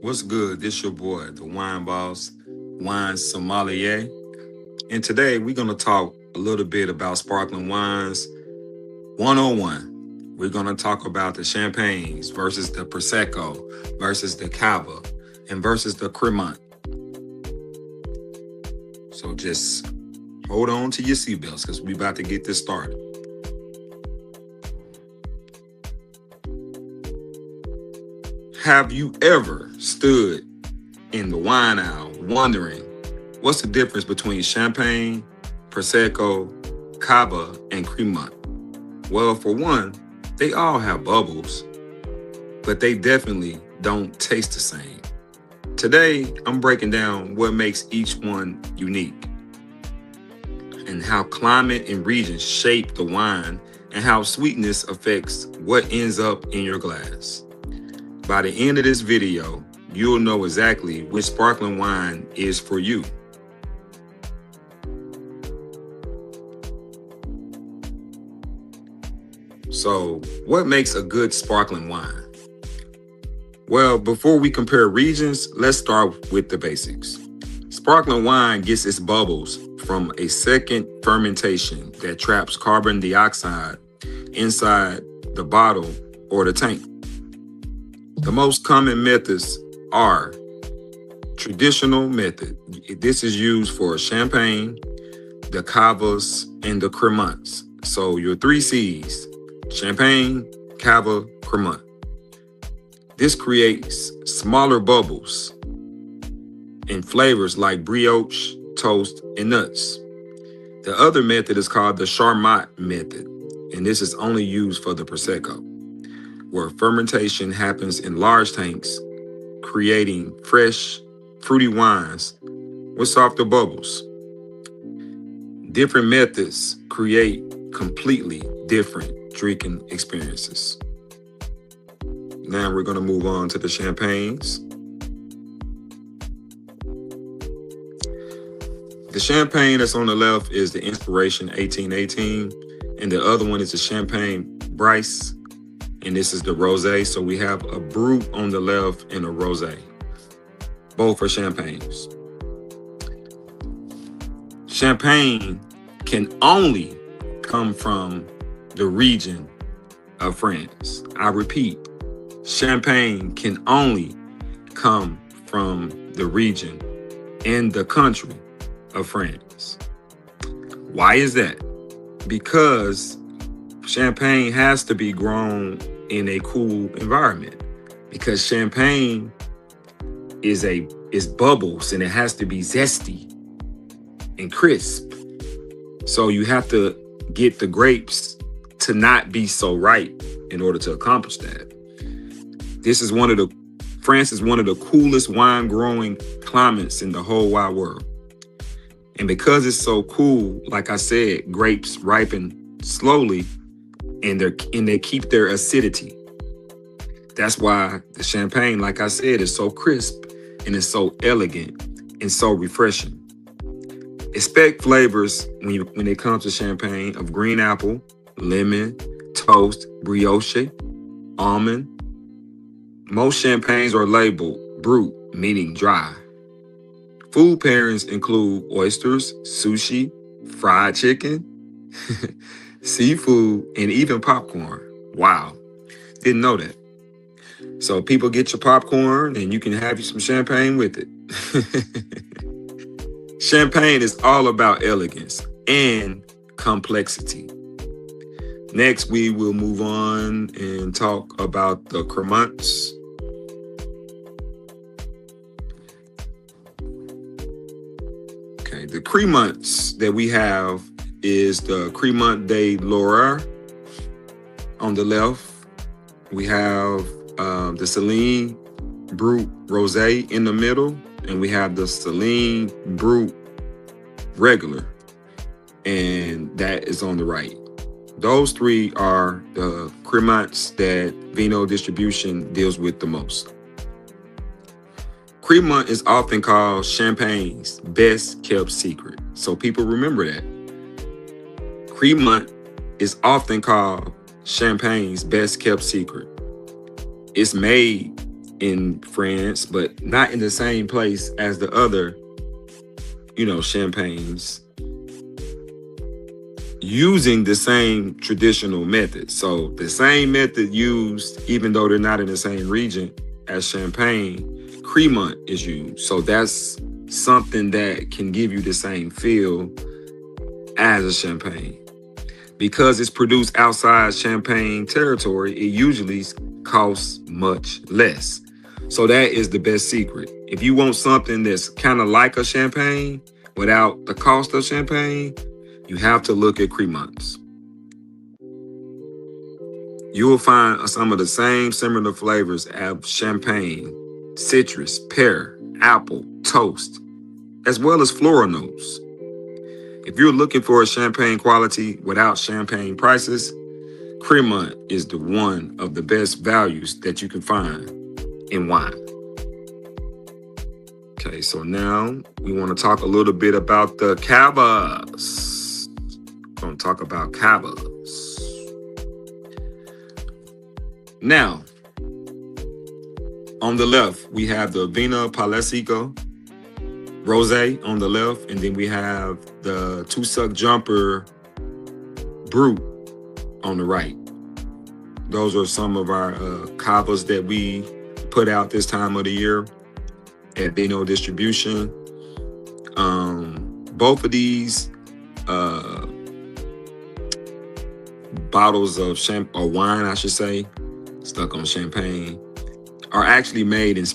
What's good? This your boy, the wine boss, wine sommelier. And today we're going to talk a little bit about sparkling wines 101. We're going to talk about the champagnes versus the Prosecco versus the Cava and versus the Crémant. So just hold on to your seatbelts because we're about to get this started. Have you ever stood in the wine aisle wondering what's the difference between champagne, Prosecco, Cava, and Crémant? Well, for one, they all have bubbles, but they definitely don't taste the same. Today, I'm breaking down what makes each one unique and how climate and region shape the wine and how sweetness affects what ends up in your glass. By the end of this video, you'll know exactly which sparkling wine is for you. So, what makes a good sparkling wine? Well, before we compare regions, let's start with the basics. Sparkling wine gets its bubbles from a second fermentation that traps carbon dioxide inside the bottle or the tank. The most common methods are traditional method. This is used for champagne, the Cavas, and the Crémants. So your 3 C's, champagne, Cava, Crémant. This creates smaller bubbles and flavors like brioche, toast, and nuts. The other method is called the Charmat method, and this is only used for the Prosecco, where fermentation happens in large tanks, creating fresh, fruity wines with softer bubbles. Different methods create completely different drinking experiences. Now we're going to move on to the champagnes. The champagne that's on the left is the Inspiration 1818, and the other one is the Champagne Bryce, and this is the Rosé. So we have a Brut on the left and a Rosé. Both are champagnes. Champagne can only come from the region of France. I repeat, champagne can only come from the region and the country of France. Why is that? Because champagne has to be grown in a cool environment, because champagne is bubbles and it has to be zesty and crisp. So you have to get the grapes to not be so ripe in order to accomplish that. France is one of the coolest wine growing climates in the whole wide world. And because it's so cool, like I said, grapes ripen slowly and they keep their acidity. That's why the champagne, like I said, is so crisp and it's so elegant and so refreshing. Expect flavors when it comes to champagne of green apple, lemon, toast, brioche, almond. Most champagnes are labeled Brut, meaning dry. Food pairings include oysters, sushi, fried chicken, seafood, and even popcorn. Wow, didn't know that. So people get your popcorn and you can have you some champagne with it. Champagne is all about elegance and complexity. Next, we will move on and talk about the Crémants. Okay, the Crémants that we have is the Crémant de Loire on the left. We have the Celine Brut Rosé in the middle, and we have the Celine Brut regular, and that is on the right. Those 3 are the Crémants that Vino Distribution deals with the most. Crémant is often called Champagne's best kept secret. So people remember that. Crémant is often called Champagne's best kept secret. It's made in France, but not in the same place as the other, champagnes, using the same traditional method. So the same method used, even though they're not in the same region as Champagne, Crémant is used. So that's something that can give you the same feel as a Champagne. Because it's produced outside Champagne territory, it usually costs much less. So that is the best secret. If you want something that's kind of like a Champagne without the cost of Champagne, you have to look at Crémants. You will find some of the same similar flavors of Champagne, citrus, pear, apple, toast, as well as floral notes. If you're looking for a Champagne quality without Champagne prices, Crémant is the one of the best values that you can find in wine. Okay, so now we want to talk a little bit about the Cavas. We're going to talk about Cavas. Now, on the left, we have the Vino Prosecco Rosé on the left, and then we have the Two Suck Jumper Brut on the right. Those are some of our Cavas that we put out this time of the year at Vino Distribution. Both of these bottles of wine, I should say, stuck on Champagne, are actually made in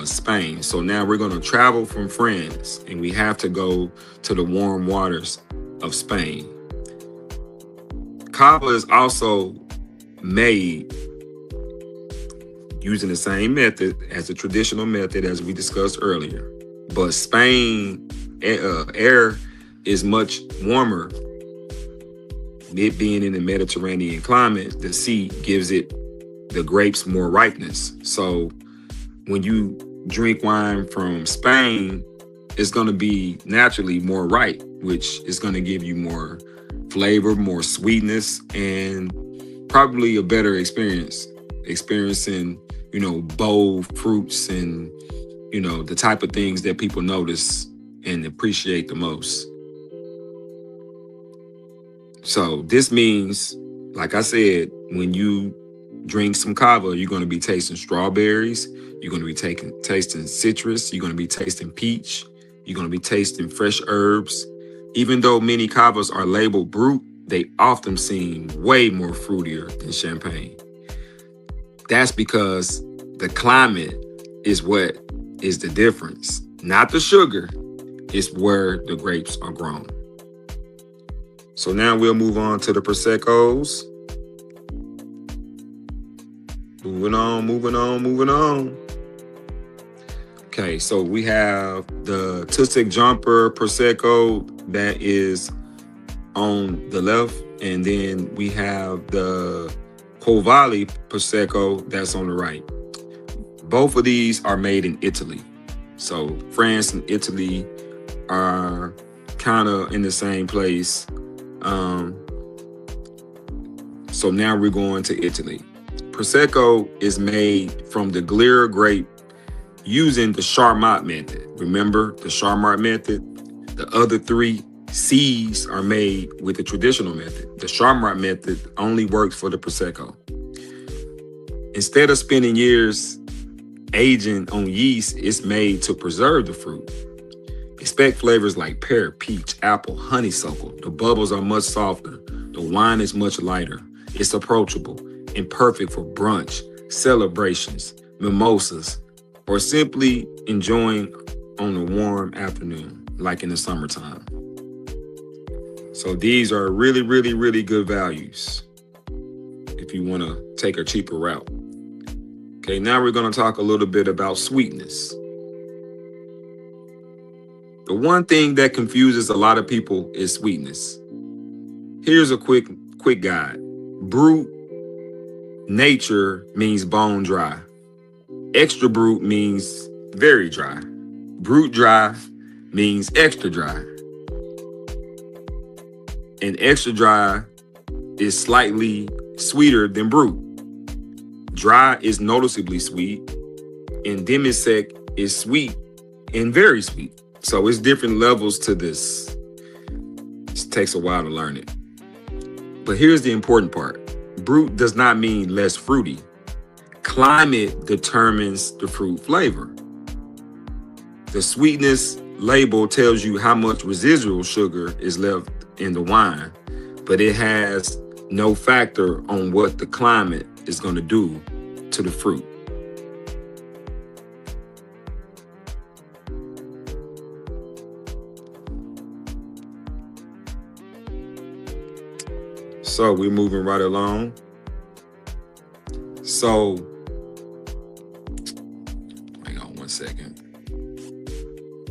Spain. So now we're going to travel from France, and we have to go to the warm waters of Spain. Cava is also made using the same method as the traditional method as we discussed earlier. But Spain air is much warmer. It being in the Mediterranean climate, the sea gives the grapes more ripeness. So when you drink wine from Spain, it's going to be naturally more ripe, which is going to give you more flavor, more sweetness, and probably a better experiencing, bold fruits and, the type of things that people notice and appreciate the most. So this means, like I said, when you drink some Cava, you're going to be tasting strawberries, you're going to be tasting citrus, you're going to be tasting peach, you're going to be tasting fresh herbs. Even though many Cavas are labeled Brut, they often seem way more fruitier than Champagne. That's because the climate is what is the difference. Not the sugar, it's where the grapes are grown. So now we'll move on to the Proseccos. Moving on. Okay, so we have the Two Suck Jumper Prosecco that is on the left, and then we have the Cava Prosecco that's on the right. Both of these are made in Italy. So France and Italy are kind of in the same place. So now we're going to Italy. Prosecco is made from the Gliera grape using the Charmat method. Remember the Charmat method? The other three C's are made with the traditional method. The Charmat method only works for the Prosecco. Instead of spending years aging on yeast, it's made to preserve the fruit. Expect flavors like pear, peach, apple, honeysuckle. The bubbles are much softer. The wine is much lighter. It's approachable and perfect for brunch, celebrations, mimosas, or simply enjoying on a warm afternoon, like in the summertime. So these are really, really, really good values if you want to take a cheaper route. Okay, now we're going to talk a little bit about sweetness. The one thing that confuses a lot of people is sweetness. Here's a quick guide. Brut nature means bone dry. Extra brut means very dry. Brut dry means extra dry. And extra dry is slightly sweeter than brut. Dry is noticeably sweet. and demi-sec is sweet and very sweet. So it's different levels to this. It takes a while to learn it. But here's the important part. Brut does not mean less fruity. Climate determines the fruit flavor. The sweetness label tells you how much residual sugar is left in the wine, but it has no factor on what the climate is going to do to the fruit. So we're moving right along. So, hang on one second.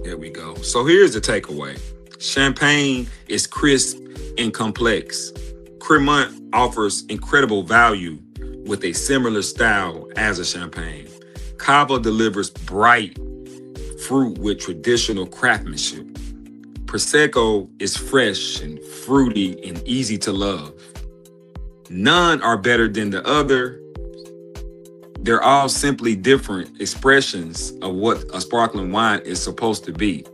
There we go. So here's the takeaway. Champagne is crisp and complex. Crémant offers incredible value with a similar style as a champagne. Cava delivers bright fruit with traditional craftsmanship. Prosecco is fresh and fruity and easy to love. None are better than the other. They're all simply different expressions of what a sparkling wine is supposed to be.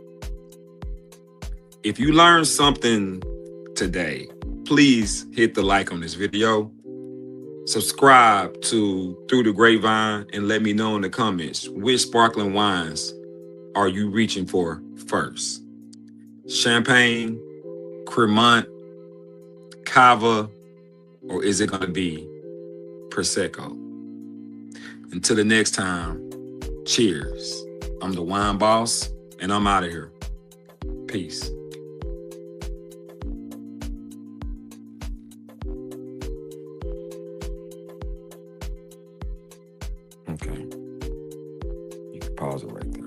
If you learned something today, please hit the like on this video. Subscribe to Through the Grapevine and let me know in the comments which sparkling wines are you reaching for first. Champagne, Crémant, Cava, or is it going to be Prosecco? Until the next time, cheers. I'm the Wine Boss, and I'm out of here. Peace. Okay. You can pause it right there.